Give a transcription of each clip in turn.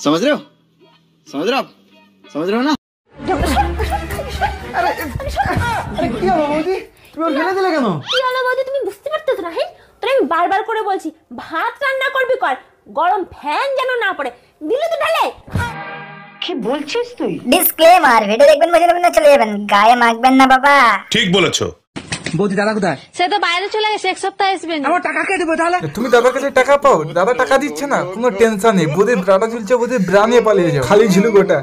समझ रहे हो? समझ रहे हो आप? समझ रहे हो ना? আরে কি হলো বৌদি, তুমি ওর ফেলে দিলে কেন? কি হলো বৌদি, তুমি বুঝতে পারতেছ না? হ্যাঁ, তোরে আমি বারবার করে বলছি ভাত রান্না করবি কর, গরম ফ্যান যেন না পড়ে, দিলে তো ডালে। কি বলছিস তুই? ডিসক্লেমার, ভিডিও দেখবেন মজা নেবেন না চলে যাবেন, গায়ে মাখবেন না বাবা। ঠিক বলেছো। বৌদি দাদা কোথায়? সে তো বাইরে চলে গেছে, এক সপ্তাহ আসবে না। আমার টাকা কে দেবো তাহলে? তুমি দাদার কাছে টাকা পাও, দাদা টাকা দিচ্ছে না, কোনো টেনশন নেই। বৌদির ব্রাটা ঝুলছে, বৌদির ব্রা নিয়ে পালিয়ে যাও, খালি ঝুলুক ওটা।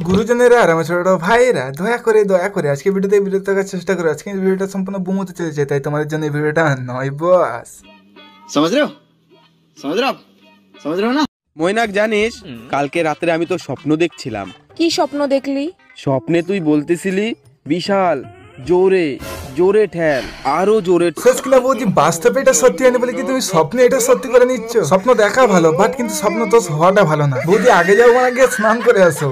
গুরুজনেরা আর আমার ছোট ভাইরা দয়া করে আজকে ভিডিওতে বিরত থাকার চেষ্টা করো। আজকে ভিডিওটা সম্পূর্ণ বুমোতে চলেছে, তাই তোমাদের জন্য এই ভিডিওটা নয় বস। समझ रहे हो? समझ रहे हो आप? समझ रहे हो ना? মৈনাক জানিস, কালকে রাতে আমি তো স্বপ্ন দেখছিলাম। কি স্বপ্ন দেখলি? স্বপ্নে তুই বলতেছিলি বিশাল জোরে জোরে ঠেল, আরো জোরে। শেষ কিনা বৌদি, বাস্তবে এটা সত্যি হয়নি বলে কি তুমি স্বপ্নে এটা সত্যি করে নিচ্ছ? স্বপ্ন দেখা ভালো, বাট কিন্তু স্বপ্ন তো হওয়াটা ভালো না। বৌদি আগে যাও, মানে গিয়ে স্নান করে আসো।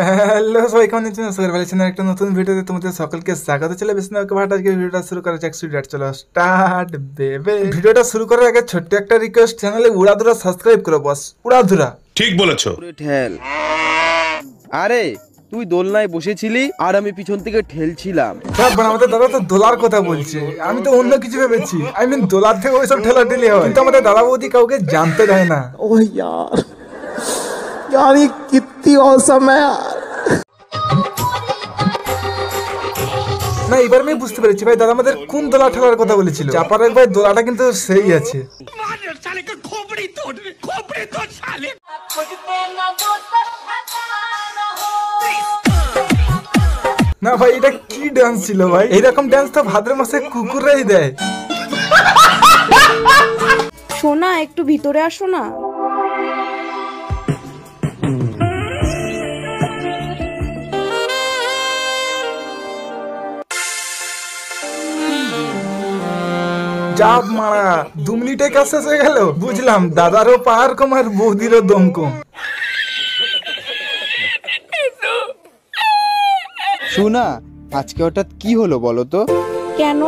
হ্যালো সবাই, কেমন আছেন? আশা করি ভালো আছেন। একটা নতুন ভিডিওতে তোমাদের সকলকে স্বাগত। চলে বেশি না ওকে ভাট, আজকে ভিডিওটা শুরু করা যাক। চলো স্টার্ট বেবে। ভিডিওটা শুরু করার আগে ছোট্ট একটা রিকোয়েস্ট, চ্যানেলে উড়াধুরা সাবস্ক্রাইব করো বস, উড়াধুরা। ঠিক বলেছো। জোরে ঠেল। আরে তুই দোলনায় বসেছিলি আর আমি পিছন থেকে ঠেলছিলাম। আমাদের দাদা তো দোলার কথা বলছে, আমি তো অন্য কিছু ভেবেছি। আই মিন দোলার থেকে ওইসব ঠেলাঠেলি হয়, কিন্তু আমাদের দাদা বৌদি কাউকে জানতে দেয় না। ও यार ये कितनी औसम है यार। না এবার আমি বুঝতে পেরেছি ভাই, দাদা আমাদের কোন দোলা ঠেলার কথা বলেছিল। চাপারের ভাই দোলাটা কিন্তু সেই আছে। না ভাই এটা কি ডান্স ছিল ভাই? এইরকম ডান্স তো ভাদ্র মাসে কুকুররাই দেয়। সোনা একটু ভিতরে আসো না। চাপ মারা 2 মিনিটে কাজ শেষ হয়ে গেল। বুঝলাম দাদারও পাওয়ার কম আর বৌদিরও দম কম। শোনা, আজকে হঠাৎ কি হলো বলো তো? কেন?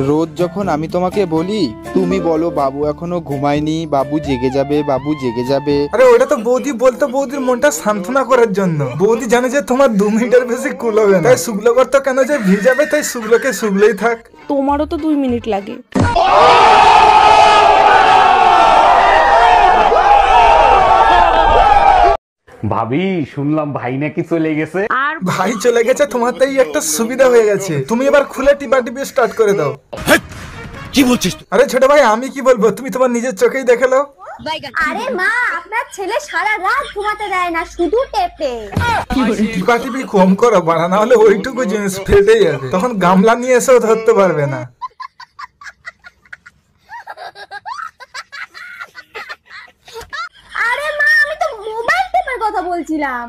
রোজ যখন আমি তোমাকে বলি তুমি বলো বাবু এখনো ঘুমায়নি, বাবু জেগে যাবে, বাবু জেগে যাবে। আরে ওটা তো বৌদি বলতো বৌদির মনটা সান্ত্বনা করার জন্য। বৌদি জানে যে তোমার 2 মিনিটের বেশি কুলবে না, তাই শুকলো করতো কেন যে ভিজাবে, তাই শুকলোকে শুকলোই থাক। তোমারও তো 2 মিনিট লাগে। ভাবি শুনলাম ভাই নাকি চলে গেছে। আর ভাই চলে গেছে, তোমার তাই একটা সুবিধা হয়ে গেছে। তুমি এবার খুলে টিপা স্টার্ট করে দাও। কি বলছিস? আরে ছোট ভাই আমি কি বলবো, তুমি তোমার নিজের চোখেই দেখে নাও। আরে মা, আপনার ছেলে সারা রাত ঘুমাতে দেয় না, শুধু টেপে। টিপি কম করো বাড়া, না হলে ওইটুকু জিনিস ফেটে যাবে, তখন গামলা নিয়ে এসেও ধরতে পারবে না। আরে মা, আমি তো মোবাইল টেপার কথা বলছিলাম।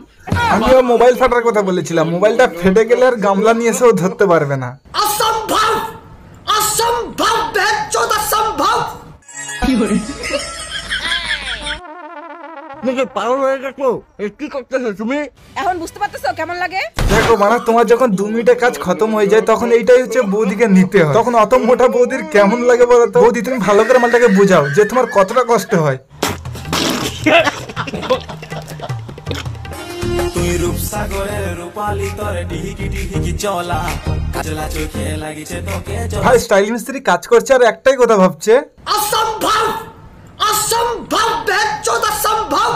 আমিও মোবাইল ফাটার কথা বলেছিলাম, মোবাইলটা ফেটে গেলে আর গামলা নিয়ে এসেও ধরতে পারবে না। অসম্ভব, অসম্ভব, বেচোদ অসম্ভব। কি বলে পাগল হয়ে গেছো? কি করতেছো তুমি? এখন বুঝতে পারতেছো কেমন লাগে? দেখো মানে তোমার যখন 2 মিনিটের কাজ খতম হয়ে যায়, তখন এইটাই হচ্ছে বৌদিকে নিতে হয়। তখন অত মোটা বৌদির কেমন লাগে বলো তো? বৌদি তুমি ভালো করে মালটাকে বোঝাও যে তোমার কতটা কষ্ট হয়। তুই রূপসাগরের রূপালী তরে টিহিকি টিহিকি চলা কাজলা চোখে লাগিছে তোকে। ভাই স্টাইল মিস্ত্রি কাজ করছে আর একটাই কথা ভাবছে, অসম্ভব, অসম্ভব, বেচোদ অসম্ভব।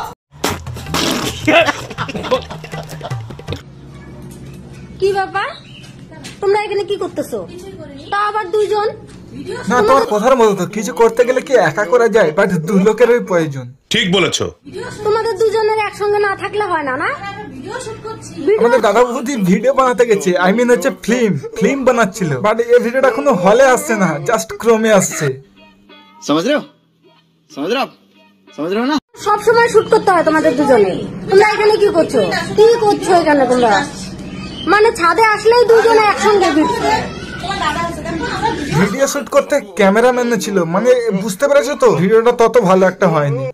কি বাবা, তোমরা এখানে কি করতেছো? তা আবার দুইজন? না তোমার কথার মতো তো, কিছু করতে গেলে কি একা করা যায়, বাট 2 লোকেরই প্রয়োজন। ঠিক বলেছো। তোমাদের দুজনের একসঙ্গে না থাকলে হয় না? না আমাদের দাদা বৌদি ভিডিও বানাতে গেছে, আই মিন হচ্ছে ফিল্ম বানাচ্ছিল, বাট এই ভিডিওটা কোনো হলে আসছে না, জাস্ট ক্রোমে আসছে। समझ रहे हो? समझ रहे हो आप? समझ रहे हो ना? সব সময় শুট করতে হয় তোমাদের দুজনে। তোমরা এখানে কি করছো? কি করছো এখানে তোমরা? মানে ছাদে আসলেই দুজনে একসঙ্গে ভিডিও শুট করতে ক্যামেরাম্যান ছিল, মানে বুঝতে পেরেছো তো? ভিডিওটা তত ভালো একটা হয়নি।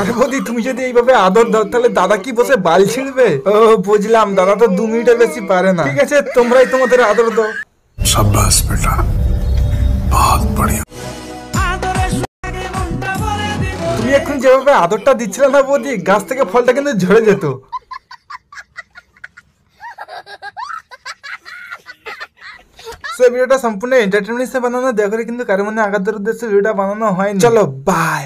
আরে বৌদি তুমি যদি এইভাবে আদর দাও তাহলে দাদা কি বসে বাল ছিঁড়বে? ও বুঝলাম, দাদা তো 2 মিনিটের বেশি পারে না। ঠিক আছে, তোমরাই তোমাদের আদর দাও। शाबाश बेटा, बहुत बढ़िया। তুমি এখন যেভাবে আদরটা দিচ্ছিলে না বৌদি, গাছ থেকে ফলটা কিন্তু ঝরে যেত। ভিডিওটা সম্পূর্ণ এন্টারটেনমেন্ট হিসেবে বানানো, দয়া করে কিন্তু কারো মনে আঘাতের উদ্দেশ্যে ভিডিওটা বানানো হয়নি। চলো বাই।